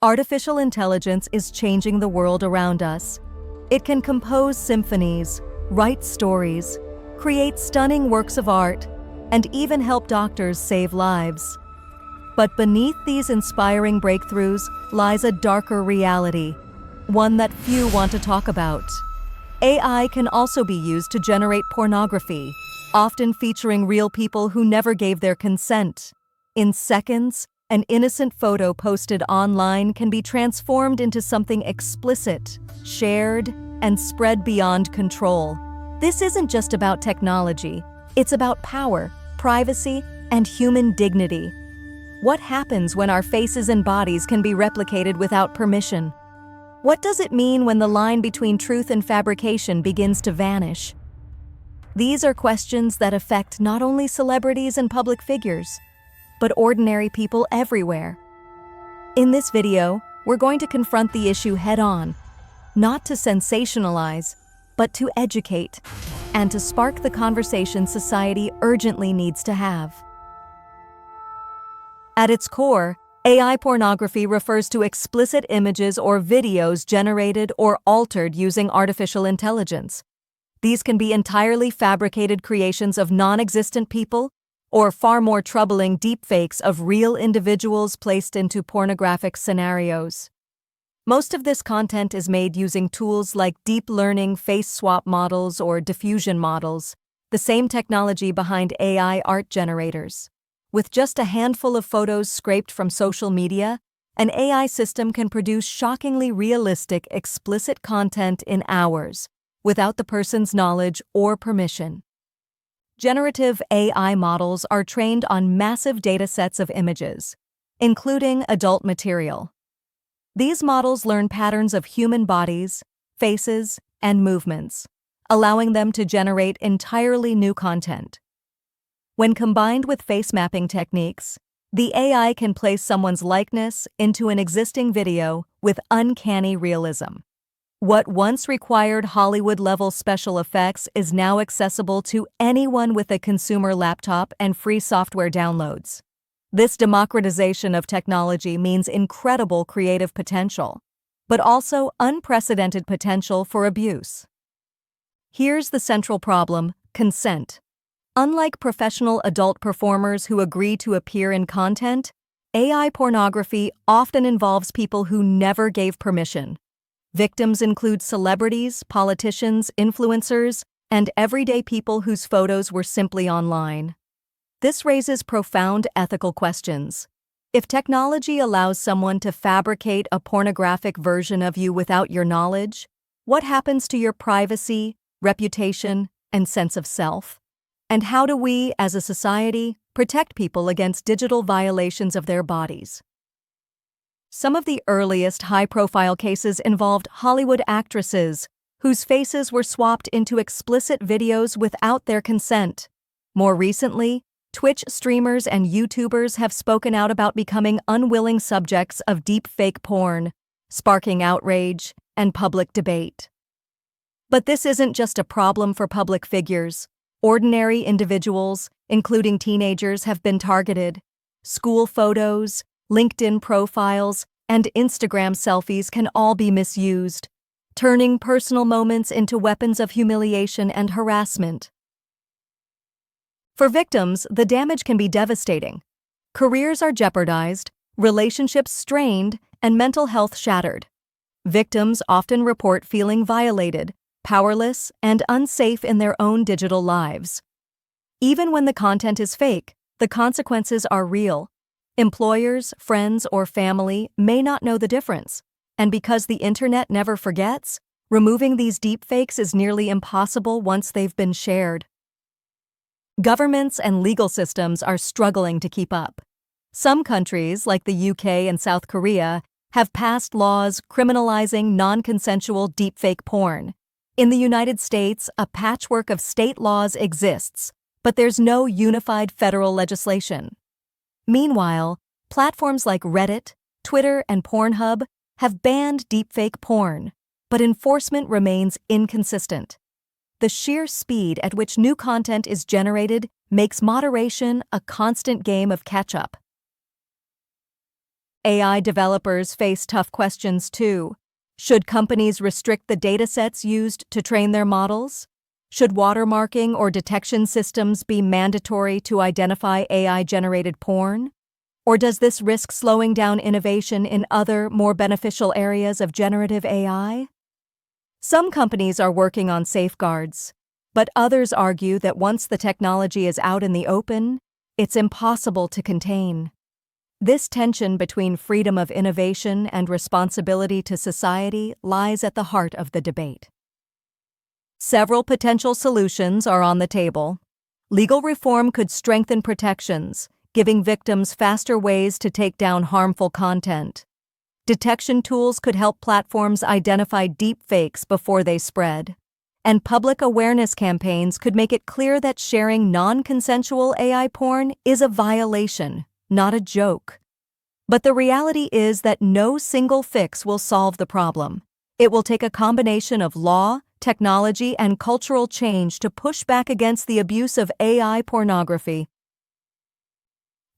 Artificial intelligence is changing the world around us. It can compose symphonies, write stories, create stunning works of art, and even help doctors save lives. But beneath these inspiring breakthroughs lies a darker reality, one that few want to talk about. AI can also be used to generate pornography, often featuring real people who never gave their consent. In seconds, an innocent photo posted online can be transformed into something explicit, shared, and spread beyond control. This isn't just about technology, it's about power, privacy, and human dignity. What happens when our faces and bodies can be replicated without permission? What does it mean when the line between truth and fabrication begins to vanish? These are questions that affect not only celebrities and public figures, but ordinary people everywhere. In this video, we're going to confront the issue head-on, not to sensationalize, but to educate, and to spark the conversation society urgently needs to have. At its core, AI pornography refers to explicit images or videos generated or altered using artificial intelligence. These can be entirely fabricated creations of non-existent people, or far more troubling deepfakes of real individuals placed into pornographic scenarios. Most of this content is made using tools like deep learning face swap models or diffusion models, the same technology behind AI art generators. With just a handful of photos scraped from social media, an AI system can produce shockingly realistic, explicit content in hours, without the person's knowledge or permission. Generative AI models are trained on massive datasets of images, including adult material. These models learn patterns of human bodies, faces, and movements, allowing them to generate entirely new content. When combined with face mapping techniques, the AI can place someone's likeness into an existing video with uncanny realism. What once required Hollywood-level special effects is now accessible to anyone with a consumer laptop and free software downloads. This democratization of technology means incredible creative potential, but also unprecedented potential for abuse. Here's the central problem: consent. Unlike professional adult performers who agree to appear in content, AI pornography often involves people who never gave permission. Victims include celebrities, politicians, influencers, and everyday people whose photos were simply online. This raises profound ethical questions. If technology allows someone to fabricate a pornographic version of you without your knowledge, what happens to your privacy, reputation, and sense of self? And how do we, as a society, protect people against digital violations of their bodies? Some of the earliest high-profile cases involved Hollywood actresses whose faces were swapped into explicit videos without their consent. More recently, Twitch streamers and YouTubers have spoken out about becoming unwilling subjects of deepfake porn, sparking outrage and public debate. But this isn't just a problem for public figures. Ordinary individuals, including teenagers, have been targeted. School photos, LinkedIn profiles, and Instagram selfies can all be misused, turning personal moments into weapons of humiliation and harassment. For victims, the damage can be devastating. Careers are jeopardized, relationships strained, and mental health shattered. Victims often report feeling violated, powerless, and unsafe in their own digital lives. Even when the content is fake, the consequences are real. Employers, friends, or family may not know the difference, and because the internet never forgets, removing these deepfakes is nearly impossible once they've been shared. Governments and legal systems are struggling to keep up. Some countries, like the UK and South Korea, have passed laws criminalizing non-consensual deepfake porn. In the United States, a patchwork of state laws exists, but there's no unified federal legislation. Meanwhile, platforms like Reddit, Twitter, and Pornhub have banned deepfake porn, but enforcement remains inconsistent. The sheer speed at which new content is generated makes moderation a constant game of catch-up. AI developers face tough questions too. Should companies restrict the datasets used to train their models? Should watermarking or detection systems be mandatory to identify AI-generated porn? Or does this risk slowing down innovation in other, more beneficial areas of generative AI? Some companies are working on safeguards, but others argue that once the technology is out in the open, it's impossible to contain. This tension between freedom of innovation and responsibility to society lies at the heart of the debate. Several potential solutions are on the table. Legal reform could strengthen protections, giving victims faster ways to take down harmful content. Detection tools could help platforms identify deepfakes before they spread. And public awareness campaigns could make it clear that sharing non-consensual AI porn is a violation, not a joke. But the reality is that no single fix will solve the problem. It will take a combination of law, technology, and cultural change to push back against the abuse of AI pornography.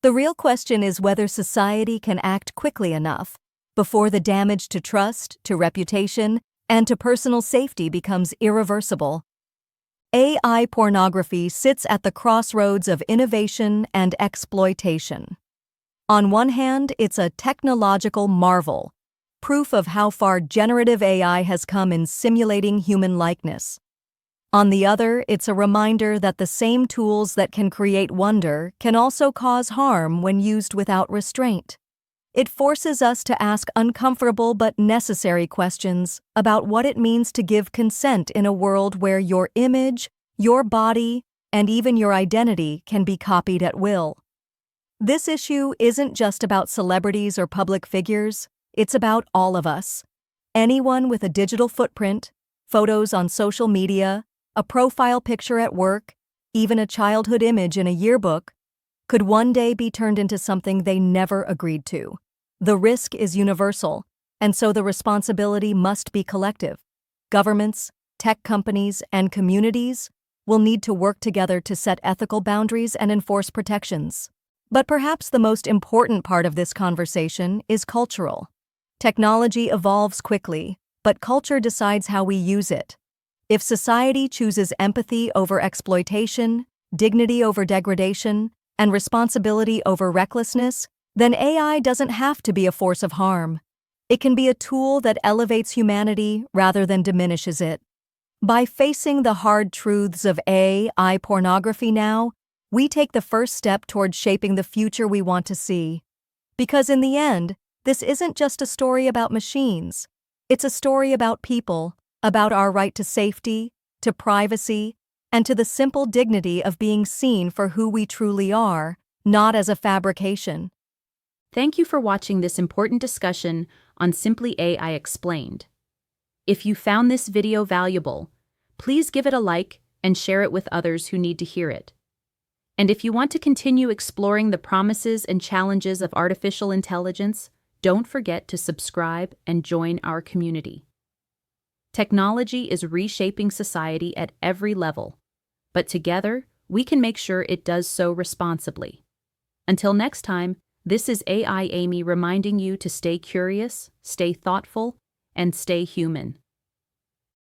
The real question is whether society can act quickly enough before the damage to trust, to reputation, and to personal safety becomes irreversible. AI pornography sits at the crossroads of innovation and exploitation. On one hand, it's a technological marvel, proof of how far generative AI has come in simulating human likeness. On the other, it's a reminder that the same tools that can create wonder can also cause harm when used without restraint. It forces us to ask uncomfortable but necessary questions about what it means to give consent in a world where your image, your body, and even your identity can be copied at will. This issue isn't just about celebrities or public figures, it's about all of us. Anyone with a digital footprint, photos on social media, a profile picture at work, even a childhood image in a yearbook, could one day be turned into something they never agreed to. The risk is universal, and so the responsibility must be collective. Governments, tech companies, and communities will need to work together to set ethical boundaries and enforce protections. But perhaps the most important part of this conversation is cultural. Technology evolves quickly, but culture decides how we use it. If society chooses empathy over exploitation, dignity over degradation, and responsibility over recklessness, then AI doesn't have to be a force of harm. It can be a tool that elevates humanity rather than diminishes it. By facing the hard truths of AI pornography now, we take the first step toward shaping the future we want to see. Because in the end, this isn't just a story about machines. It's a story about people, about our right to safety, to privacy, and to the simple dignity of being seen for who we truly are, not as a fabrication. Thank you for watching this important discussion on Simply AI Explained. If you found this video valuable, please give it a like and share it with others who need to hear it. And if you want to continue exploring the promises and challenges of artificial intelligence, don't forget to subscribe and join our community. Technology is reshaping society at every level, but together we can make sure it does so responsibly. Until next time, this is AI Amy reminding you to stay curious, stay thoughtful, and stay human.